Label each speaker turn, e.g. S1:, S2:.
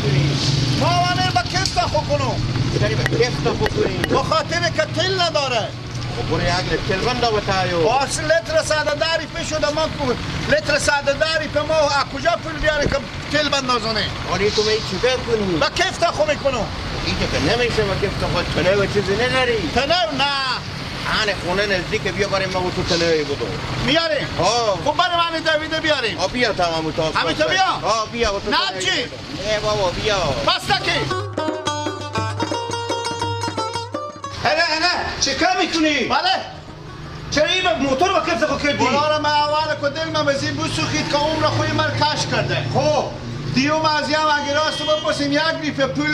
S1: میکنی؟
S2: ما وانه با کفت خو کنم
S1: داری به کفت بکنی؟
S2: به خاطر که تل نداره
S1: برو یک تل بنده بتایو
S2: اصل لتر ساده داری پیش شده من لتر ساده داری په ما کجا پول بیاره که تل بندازونه
S1: ولی تو می چی بکنی؟
S2: با کفت خو میکنم
S1: اینجا که نمیشه با کفت خود تنه و چیزی نداری؟
S2: تنه نه
S1: آن خونه نزدیک بیا بریم ما تو تنه بودو
S2: میاریم
S1: ها
S2: خب برای من دویده بیاریم
S1: بیا تمام تو
S2: همه تو بیا
S1: بیا تو
S2: نه چی؟
S1: نه بابا بیا
S2: بسته که
S3: هلا چه کار میکنی؟
S2: بله
S3: چرا این موتور با کفت خود کردی؟
S2: بلاره من اول که دل من بزی بسوخید که عمر خوی من کش کرده
S3: خب
S2: دیو مازیم اگه راست بپرسیم یک لیف پول